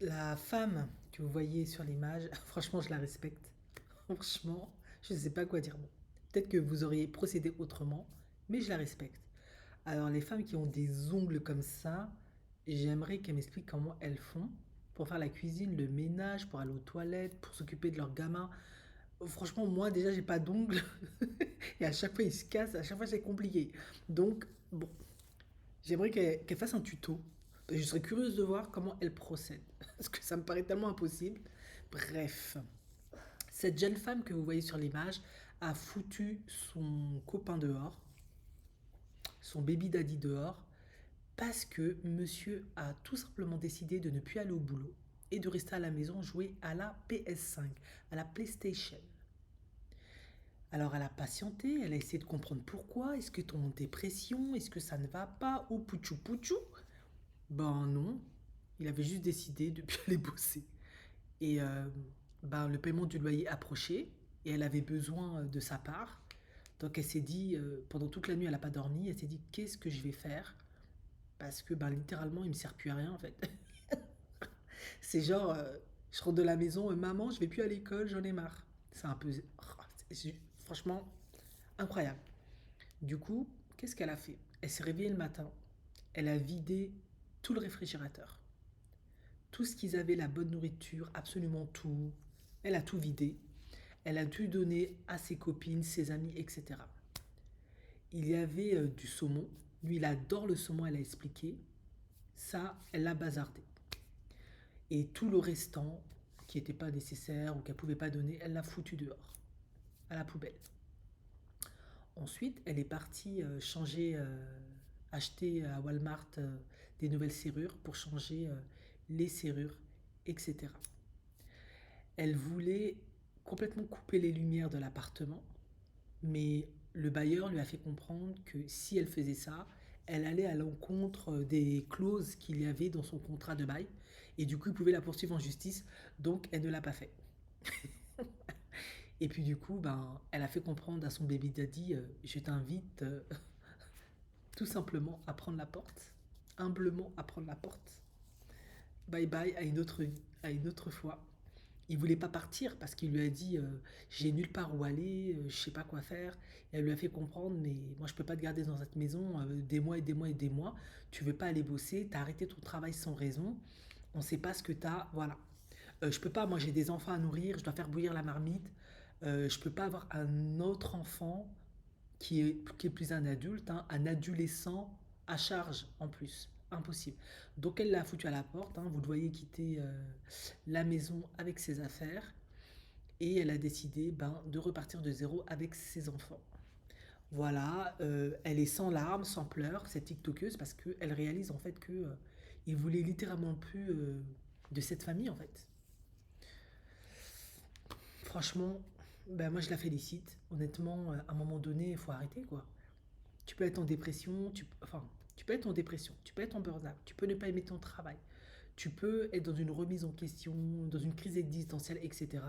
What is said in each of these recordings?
La femme que vous voyez sur l'image, franchement, je la respecte. Franchement, je ne sais pas quoi dire. Bon, peut-être que vous auriez procédé autrement, mais je la respecte. Alors, les femmes qui ont des ongles comme ça, j'aimerais qu'elles m'expliquent comment elles font pour faire la cuisine, le ménage, pour aller aux toilettes, pour s'occuper de leurs gamins. Franchement, moi, déjà, j'ai pas d'ongles. Et à chaque fois, ils se cassent. À chaque fois, c'est compliqué. Donc, bon, j'aimerais qu'elle fasse un tuto. Je serais curieuse de voir comment elle procède. Parce que ça me paraît tellement impossible. Bref, cette jeune femme que vous voyez sur l'image a foutu son copain dehors, son baby daddy dehors, parce que monsieur a tout simplement décidé de ne plus aller au boulot et de rester à la maison jouer à la PS5, à la PlayStation. Alors elle a patienté, elle a essayé de comprendre pourquoi, est-ce que tu es en dépression, est-ce que ça ne va pas, ou pouchou pouchou. Ben non, il avait juste décidé de plus aller bosser. Et ben, le paiement du loyer approchait et elle avait besoin de sa part. Donc elle s'est dit, pendant toute la nuit elle n'a pas dormi, elle s'est dit qu'est-ce que je vais faire. Parce que ben, littéralement il me sert plus à rien en fait. C'est genre, je rentre de la maison, maman je vais plus à l'école, j'en ai marre. C'est un peu... Franchement, incroyable. Du coup, qu'est-ce qu'elle a fait? Elle s'est réveillée le matin, elle a vidé tout le réfrigérateur. Tout ce qu'ils avaient, la bonne nourriture, absolument tout. Elle a tout vidé. Elle a dû donner à ses copines, ses amis, etc. Il y avait du saumon. Lui, il adore le saumon, elle a expliqué. Ça, elle l'a bazardé. Et tout le restant, qui n'était pas nécessaire ou qu'elle ne pouvait pas donner, elle l'a foutu dehors, à la poubelle. Ensuite, elle est partie acheter à Walmart des nouvelles serrures pour changer les serrures, etc. Elle voulait complètement couper les lumières de l'appartement, mais le bailleur lui a fait comprendre que si elle faisait ça, elle allait à l'encontre des clauses qu'il y avait dans son contrat de bail, et du coup il pouvait la poursuivre en justice, donc elle ne l'a pas fait. Et puis du coup, ben, elle a fait comprendre à son baby daddy, je t'invite tout simplement à prendre la porte, humblement à prendre la porte. Bye bye à une autre vie, à une autre fois. Il voulait pas partir parce qu'il lui a dit j'ai nulle part où aller, je sais pas quoi faire. Et elle lui a fait comprendre mais moi je peux pas te garder dans cette maison des mois et des mois et des mois. Tu veux pas aller bosser, t'as arrêté ton travail sans raison. On sait pas ce que t'as, voilà. Je peux pas, moi j'ai des enfants à nourrir, je dois faire bouillir la marmite. Je peux pas avoir un autre enfant qui est plus un adulte, hein, un adolescent à charge en plus. Impossible. Donc elle l'a foutu à la porte, hein, vous le voyez quitter la maison avec ses affaires et elle a décidé de repartir de zéro avec ses enfants. Voilà, elle est sans larmes, sans pleurs, cette TikTokeuse, parce qu'elle réalise en fait que il voulait littéralement plus de cette famille en fait. Franchement, ben moi je la félicite. Honnêtement, à un moment donné, il faut arrêter quoi. Tu peux être en dépression, tu peux être en dépression, tu peux être en burn-out, tu peux ne pas aimer ton travail, tu peux être dans une remise en question, dans une crise existentielle, etc.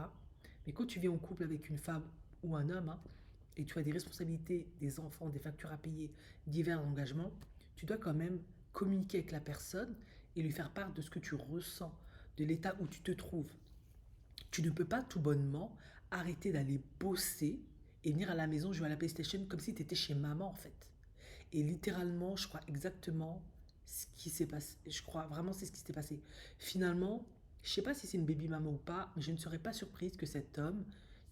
Mais quand tu vis en couple avec une femme ou un homme, hein, et tu as des responsabilités, des enfants, des factures à payer, divers engagements, tu dois quand même communiquer avec la personne et lui faire part de ce que tu ressens, de l'état où tu te trouves. Tu ne peux pas tout bonnement arrêter d'aller bosser et venir à la maison jouer à la PlayStation comme si tu étais chez maman en fait. Et littéralement, je crois exactement ce qui s'est passé. Je crois vraiment c'est ce qui s'est passé. Finalement, je sais pas si c'est une baby maman ou pas, mais je ne serais pas surprise que cet homme,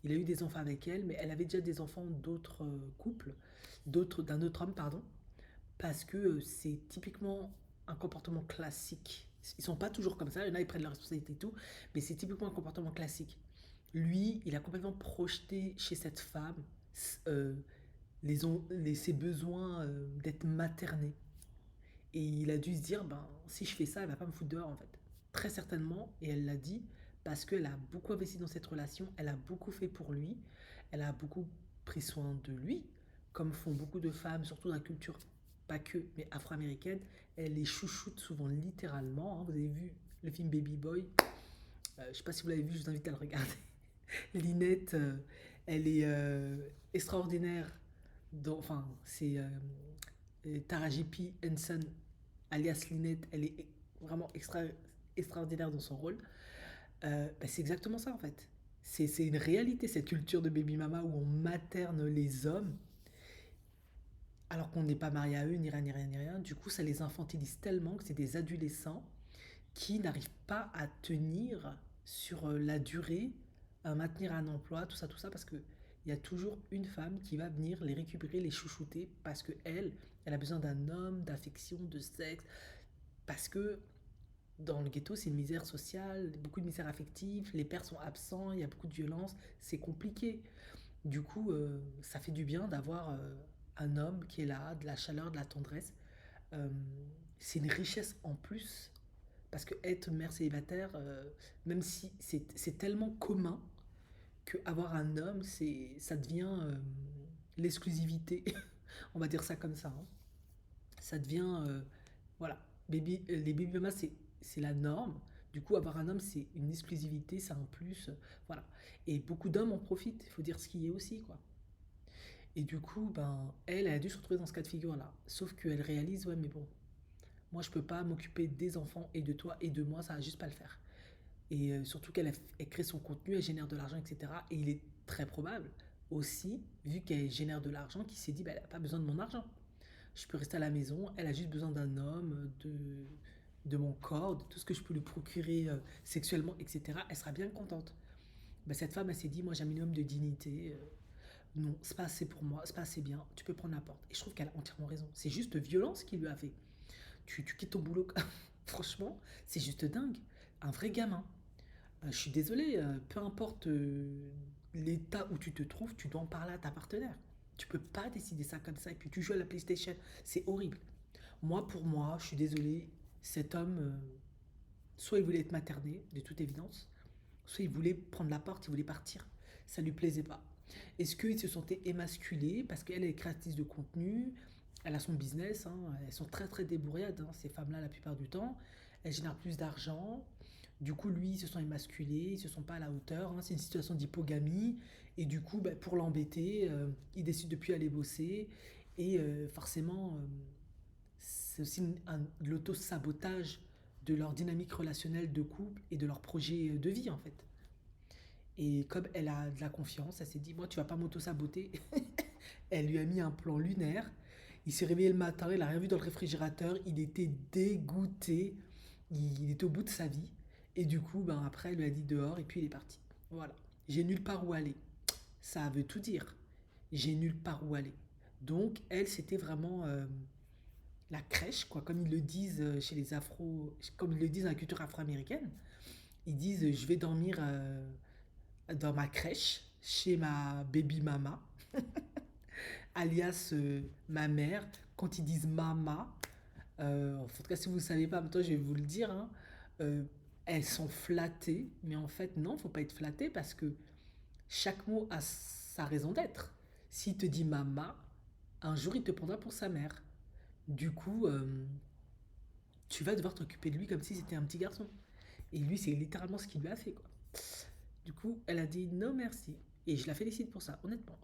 il a eu des enfants avec elle, mais elle avait déjà des enfants d'autres couples, d'un autre homme, pardon, parce que c'est typiquement un comportement classique. Ils sont pas toujours comme ça, il y en a ils prennent leurs responsabilités et tout, mais c'est typiquement un comportement classique. Lui, il a complètement projeté chez cette femme euh, ses besoins d'être materné. Et il a dû se dire, ben, si je fais ça, elle va pas me foutre dehors en fait. Très certainement, et elle l'a dit, parce qu'elle a beaucoup investi dans cette relation, elle a beaucoup fait pour lui, elle a beaucoup pris soin de lui, comme font beaucoup de femmes, surtout dans la culture, pas que, mais afro-américaine. Elle les chouchoute souvent littéralement, hein. Vous avez vu le film Baby Boy, je sais pas si vous l'avez vu, je vous invite à le regarder. Linette, elle est extraordinaire. Enfin, c'est Taraji P. Henson, alias Linette. Elle est vraiment extraordinaire dans son rôle. Bah, c'est exactement ça en fait. C'est une réalité, cette culture de baby mama où on materne les hommes alors qu'on n'est pas marié à eux, ni rien, ni rien, ni rien. Du coup, ça les infantilise tellement que c'est des adolescents qui n'arrivent pas à tenir sur la durée, à maintenir un emploi, tout ça, parce que il y a toujours une femme qui va venir les récupérer, les chouchouter, parce que elle a besoin d'un homme, d'affection, de sexe, parce que dans le ghetto, c'est une misère sociale, beaucoup de misère affective, les pères sont absents, il y a beaucoup de violence, c'est compliqué. Du coup, ça fait du bien d'avoir un homme qui est là, de la chaleur, de la tendresse. Euh, c'est une richesse en plus, parce que être mère célibataire, même si c'est tellement commun que avoir un homme, ça devient l'exclusivité. On va dire ça comme ça, hein. Ça devient, voilà, les baby mamas, c'est la norme. Du coup, avoir un homme, c'est une exclusivité, c'est un plus, voilà. Et beaucoup d'hommes en profitent, il faut dire ce qui est aussi, quoi. Et du coup, ben, elle a dû se retrouver dans ce cas de figure-là. Sauf qu'elle réalise, ouais, mais bon, moi, je peux pas m'occuper des enfants et de toi et de moi, ça va juste pas le faire. Et surtout elle crée son contenu, elle génère de l'argent, etc. Et il est très probable aussi, vu qu'elle génère de l'argent, qu'il s'est dit, bah, elle n'a pas besoin de mon argent. Je peux rester à la maison, elle a juste besoin d'un homme, de mon corps, de tout ce que je peux lui procurer sexuellement, etc. Elle sera bien contente. Bah, cette femme, elle s'est dit, moi j'ai un minimum de dignité. Non, c'est pas assez pour moi, c'est pas assez bien, tu peux prendre la porte. Et je trouve qu'elle a entièrement raison. C'est juste violence qu'il lui a fait. Tu quittes ton boulot, franchement, c'est juste dingue. Un vrai gamin. Je suis désolé, peu importe l'état où tu te trouves, tu dois en parler à ta partenaire. Tu peux pas décider ça comme ça et puis tu joues à la PlayStation. C'est horrible. Pour moi, je suis désolé, cet homme, soit il voulait être materné, de toute évidence, soit il voulait prendre la porte, il voulait partir. Ça lui plaisait pas. Est-ce qu'il se sentait émasculé parce qu'elle est créatrice de contenu, elle a son business, hein, elles sont très très débrouillardes, hein, ces femmes-là la plupart du temps. Elles génèrent plus d'argent. Du coup, lui, ils se sont émasculés, ils se sont pas à la hauteur, hein. C'est une situation d'hypogamie. Et du coup, bah, pour l'embêter, il décide de plus aller bosser. Et forcément, c'est aussi de l'auto-sabotage de leur dynamique relationnelle de couple et de leur projet de vie en fait. Et comme elle a de la confiance, elle s'est dit, moi tu vas pas m'auto-saboter. Elle lui a mis un plan lunaire. Il s'est réveillé le matin, il a rien vu dans le réfrigérateur, il était dégoûté, il était au bout de sa vie. Et du coup, ben après, elle lui a dit dehors et puis il est parti. Voilà. J'ai nulle part où aller. Ça veut tout dire. J'ai nulle part où aller. Donc, elle, c'était vraiment la crèche, quoi, comme ils le disent chez les afro, comme ils le disent dans la culture afro-américaine. Ils disent je vais dormir dans ma crèche chez ma baby mama, alias ma mère. Quand ils disent mama, en tout cas si vous ne savez pas, toi je vais vous le dire, hein, euh, elles sont flattées, mais en fait non, faut pas être flatté parce que chaque mot a sa raison d'être. S'il te dit mama, un jour il te prendra pour sa mère. Du coup, tu vas devoir t'occuper de lui comme si c'était un petit garçon. Et lui, c'est littéralement ce qu'il lui a fait, quoi. Du coup, elle a dit non merci. Et je la félicite pour ça, honnêtement.